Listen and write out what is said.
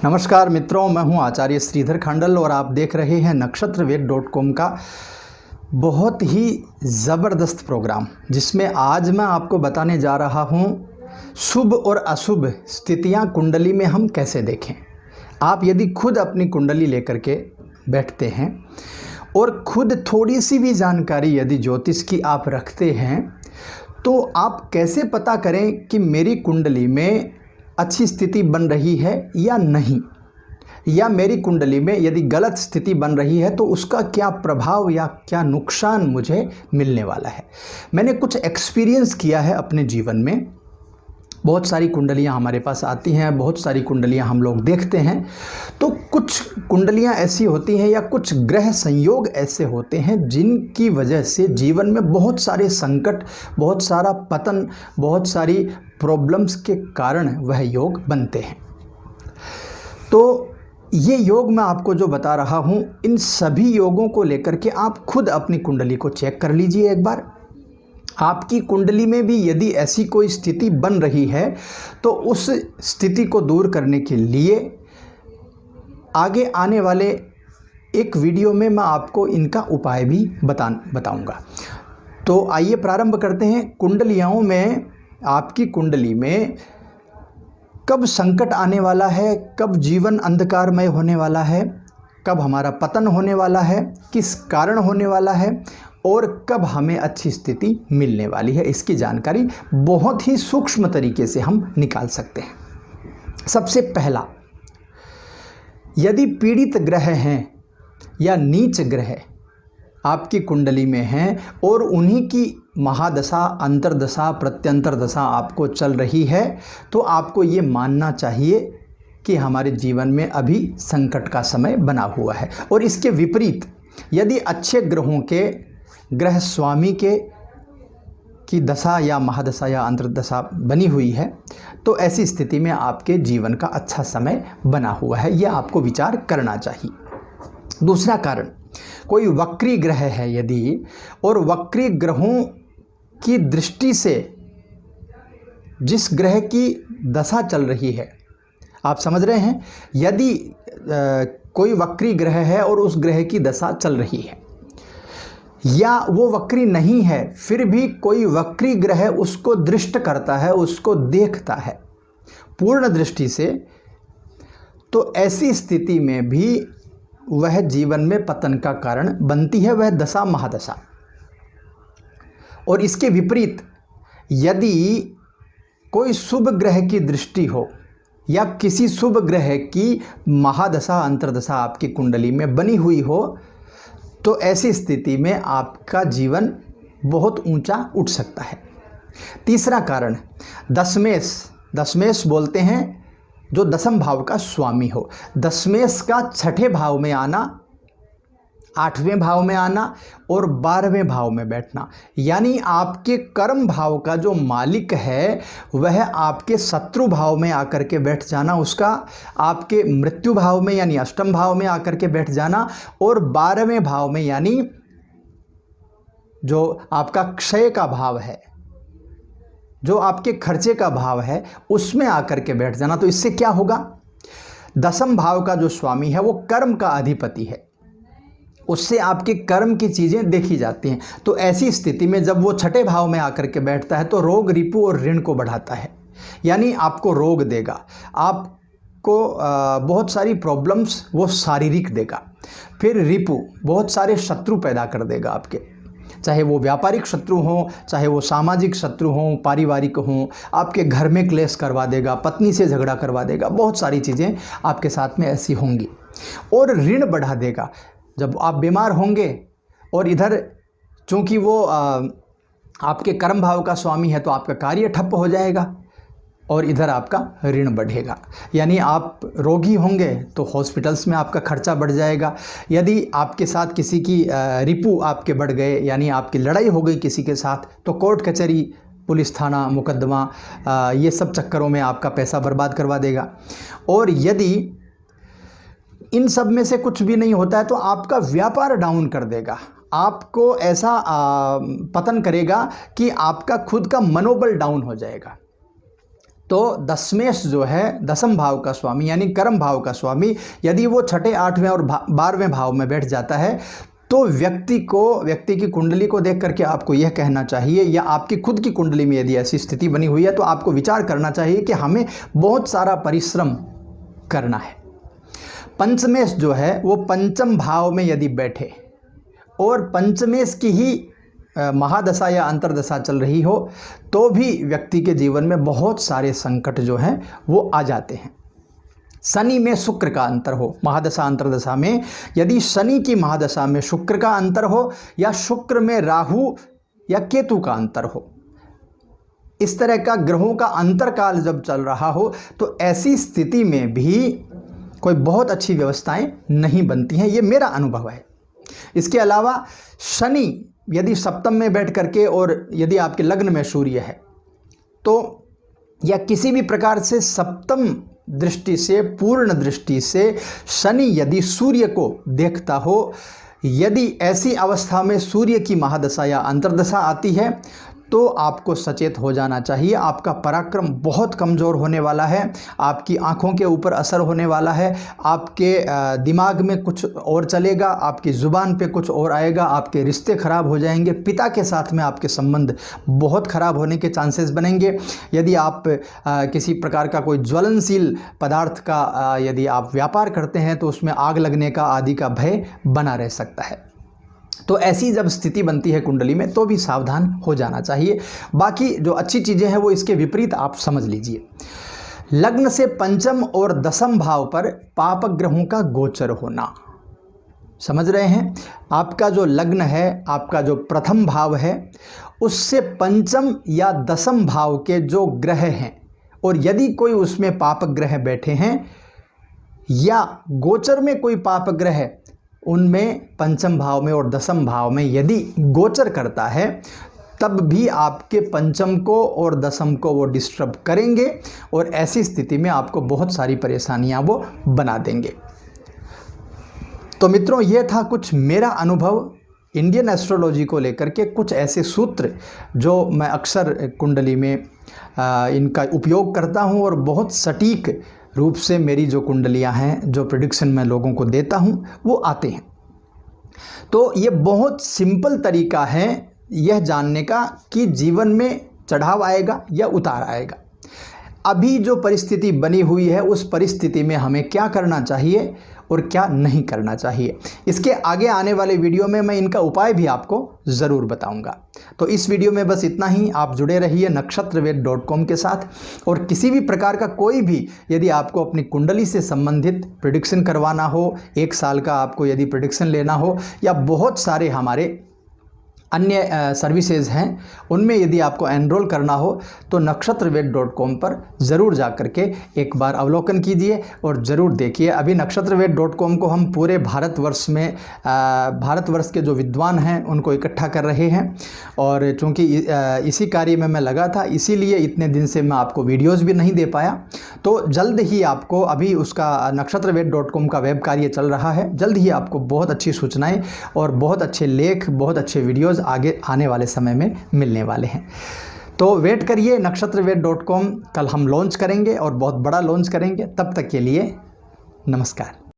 नमस्कार मित्रों, मैं हूं आचार्य श्रीधर खांडल और आप देख रहे हैं नक्षत्रवेद.com का बहुत ही ज़बरदस्त प्रोग्राम, जिसमें आज मैं आपको बताने जा रहा हूं शुभ और अशुभ स्थितियां कुंडली में हम कैसे देखें। आप यदि खुद अपनी कुंडली लेकर के बैठते हैं और खुद थोड़ी सी भी जानकारी यदि ज्योतिष की आप रखते हैं, तो आप कैसे पता करें कि मेरी कुंडली में अच्छी स्थिति बन रही है या नहीं, या मेरी कुंडली में यदि गलत स्थिति बन रही है तो उसका क्या प्रभाव या क्या नुकसान मुझे मिलने वाला है। मैंने कुछ एक्सपीरियंस किया है अपने जीवन में। बहुत सारी कुंडलियां हमारे पास आती हैं, बहुत सारी कुंडलियां हम लोग देखते हैं, तो कुछ कुंडलियां ऐसी होती हैं या कुछ ग्रह संयोग ऐसे होते हैं जिनकी वजह से जीवन में बहुत सारे संकट, बहुत सारा पतन, बहुत सारी प्रॉब्लम्स के कारण वह योग बनते हैं। तो ये योग मैं आपको जो बता रहा हूँ, इन सभी योगों को लेकर के आप खुद अपनी कुंडली को चेक कर लीजिए एक बार। आपकी कुंडली में भी यदि ऐसी कोई स्थिति बन रही है तो उस स्थिति को दूर करने के लिए आगे आने वाले एक वीडियो में मैं आपको इनका उपाय भी बताऊंगा। तो आइए प्रारंभ करते हैं। कुंडलियों में, आपकी कुंडली में कब संकट आने वाला है, कब जीवन अंधकारमय होने वाला है, कब हमारा पतन होने वाला है, किस कारण होने वाला है और कब हमें अच्छी स्थिति मिलने वाली है, इसकी जानकारी बहुत ही सूक्ष्म तरीके से हम निकाल सकते हैं। सबसे पहला, यदि पीड़ित ग्रह हैं या नीच ग्रह आपकी कुंडली में हैं और उन्हीं की महादशा, अंतर्दशा, प्रत्यंतर दशा आपको चल रही है, तो आपको ये मानना चाहिए कि हमारे जीवन में अभी संकट का समय बना हुआ है। और इसके विपरीत यदि अच्छे ग्रहों के, ग्रह स्वामी की दशा या महादशा या अंतर्दशा बनी हुई है, तो ऐसी स्थिति में आपके जीवन का अच्छा समय बना हुआ है, यह आपको विचार करना चाहिए। दूसरा कारण, कोई वक्री ग्रह है यदि, और वक्री ग्रहों की दृष्टि से जिस ग्रह की दशा चल रही है, आप समझ रहे हैं, यदि कोई वक्री ग्रह है और उस ग्रह की दशा चल रही है, या वो वक्री नहीं है फिर भी कोई वक्री ग्रह उसको दृष्ट करता है, उसको देखता है पूर्ण दृष्टि से, तो ऐसी स्थिति में भी वह जीवन में पतन का कारण बनती है, वह दशा महादशा। और इसके विपरीत यदि कोई शुभ ग्रह की दृष्टि हो या किसी शुभ ग्रह की महादशा, अंतर्दशा आपकी कुंडली में बनी हुई हो, तो ऐसी स्थिति में आपका जीवन बहुत ऊंचा उठ सकता है। तीसरा कारण, दशमेश। दशमेश बोलते हैं जो दशम भाव का स्वामी हो। दशमेश का छठे भाव में आना, आठवें भाव में आना और 12वें भाव में बैठना, यानी आपके कर्म भाव का जो मालिक है वह आपके शत्रु भाव में आकर के बैठ जाना, उसका आपके मृत्यु भाव में यानी अष्टम भाव में आकर के बैठ जाना, और 12वें भाव में यानी जो आपका क्षय का भाव है, जो आपके खर्चे का भाव है, उसमें आकर के बैठ जाना। तो इससे क्या होगा, दशम भाव का जो स्वामी है वो कर्म का अधिपति है, उससे आपके कर्म की चीज़ें देखी जाती हैं। तो ऐसी स्थिति में जब वो छठे भाव में आकर के बैठता है तो रोग, रिपु और ऋण को बढ़ाता है, यानी आपको रोग देगा, आपको बहुत सारी प्रॉब्लम्स वो शारीरिक देगा। फिर रिपु, बहुत सारे शत्रु पैदा कर देगा आपके, चाहे वो व्यापारिक शत्रु हों, चाहे वो सामाजिक शत्रु हों, पारिवारिक हों, आपके घर में क्लेश करवा देगा, पत्नी से झगड़ा करवा देगा, बहुत सारी चीज़ें आपके साथ में ऐसी होंगी। और ऋण बढ़ा देगा, जब आप बीमार होंगे और इधर चूँकि वो आपके कर्म भाव का स्वामी है तो आपका कार्य ठप्प हो जाएगा और इधर आपका ऋण बढ़ेगा, यानी आप रोगी होंगे तो हॉस्पिटल्स में आपका खर्चा बढ़ जाएगा। यदि आपके साथ किसी की रिपू आपके बढ़ गए, यानी आपकी लड़ाई हो गई किसी के साथ, तो कोर्ट कचहरी, पुलिस थाना, मुकदमा, ये सब चक्करों में आपका पैसा बर्बाद करवा देगा। और यदि इन सब में से कुछ भी नहीं होता है तो आपका व्यापार डाउन कर देगा, आपको ऐसा पतन करेगा कि आपका खुद का मनोबल डाउन हो जाएगा। तो दशमेश जो है दसम भाव का स्वामी यानी कर्म भाव का स्वामी यदि वो छठे, आठवें और 12वें भाव में बैठ जाता है तो व्यक्ति की कुंडली को देख करके आपको यह कहना चाहिए, या आपकी खुद की कुंडली में यदि ऐसी स्थिति बनी हुई है तो आपको विचार करना चाहिए कि हमें बहुत सारा परिश्रम करना है। पंचमेश जो है वो पंचम भाव में यदि बैठे और पंचमेश की ही महादशा या अंतर्दशा चल रही हो तो भी व्यक्ति के जीवन में बहुत सारे संकट जो हैं वो आ जाते हैं। शनि में शुक्र का अंतर हो, महादशा अंतर्दशा में यदि शनि की महादशा में शुक्र का अंतर हो या शुक्र में राहु या केतु का अंतर हो, इस तरह का ग्रहों का अंतरकाल जब चल रहा हो तो ऐसी स्थिति में भी कोई बहुत अच्छी व्यवस्थाएं नहीं बनती हैं। ये मेरा अनुभव है। इसके अलावा शनि यदि सप्तम में बैठ करके और यदि आपके लग्न में सूर्य है तो या किसी भी प्रकार से सप्तम दृष्टि से, पूर्ण दृष्टि से शनि यदि सूर्य को देखता हो, यदि ऐसी अवस्था में सूर्य की महादशा या अंतर्दशा आती है तो आपको सचेत हो जाना चाहिए। आपका पराक्रम बहुत कमज़ोर होने वाला है, आपकी आंखों के ऊपर असर होने वाला है, आपके दिमाग में कुछ और चलेगा, आपकी ज़ुबान पे कुछ और आएगा, आपके रिश्ते ख़राब हो जाएंगे, पिता के साथ में आपके संबंध बहुत ख़राब होने के चांसेस बनेंगे। यदि आप किसी प्रकार का कोई ज्वलनशील पदार्थ का यदि आप व्यापार करते हैं तो उसमें आग लगने का आदि का भय बना रह सकता है। तो ऐसी जब स्थिति बनती है कुंडली में तो भी सावधान हो जाना चाहिए। बाकी जो अच्छी चीज़ें हैं वो इसके विपरीत आप समझ लीजिए। लग्न से पंचम और दसम भाव पर पाप ग्रहों का गोचर होना, समझ रहे हैं? आपका जो लग्न है, आपका जो प्रथम भाव है, उससे पंचम या दसम भाव के जो ग्रह हैं और यदि कोई उसमें पाप ग्रह बैठे हैं या गोचर में कोई पाप ग्रह उनमें पंचम भाव में और दसम भाव में यदि गोचर करता है तब भी आपके पंचम को और दसम को वो डिस्टर्ब करेंगे और ऐसी स्थिति में आपको बहुत सारी परेशानियां वो बना देंगे। तो मित्रों, ये था कुछ मेरा अनुभव इंडियन एस्ट्रोलॉजी को लेकर के, कुछ ऐसे सूत्र जो मैं अक्सर कुंडली में इनका उपयोग करता हूं और बहुत सटीक रूप से मेरी जो कुंडलियां हैं, जो प्रेडिक्शन मैं लोगों को देता हूं, वो आते हैं। तो ये बहुत सिंपल तरीका है यह जानने का कि जीवन में चढ़ाव आएगा या उतार आएगा। अभी जो परिस्थिति बनी हुई है उस परिस्थिति में हमें क्या करना चाहिए और क्या नहीं करना चाहिए, इसके आगे आने वाले वीडियो में मैं इनका उपाय भी आपको ज़रूर बताऊंगा। तो इस वीडियो में बस इतना ही। आप जुड़े रहिए नक्षत्रवेद.com के साथ, और किसी भी प्रकार का कोई भी यदि आपको अपनी कुंडली से संबंधित प्रेडिक्शन करवाना हो, 1 साल का आपको यदि प्रेडिक्शन लेना हो, या बहुत सारे हमारे अन्य सर्विसेज हैं उनमें यदि आपको एनरोल करना हो तो नक्षत्रवेद.com पर ज़रूर जा कर के एक बार अवलोकन कीजिए और ज़रूर देखिए। अभी नक्षत्रवेद.com को हम पूरे भारतवर्ष में भारतवर्ष के जो विद्वान हैं उनको इकट्ठा कर रहे हैं, और चूँकि इसी कार्य में मैं लगा था इसीलिए इतने दिन से मैं आपको वीडियोज़ भी नहीं दे पाया। तो जल्द ही आपको, अभी उसका नक्षत्रवेद.com का वेब कार्य चल रहा है, जल्द ही आपको बहुत अच्छी सूचनाएँ और बहुत अच्छे लेख, बहुत अच्छे वीडियोज़ आगे आने वाले समय में मिलने वाले हैं। तो वेट करिए, नक्षत्रवेद.com कल हम लॉन्च करेंगे और बहुत बड़ा लॉन्च करेंगे। तब तक के लिए नमस्कार।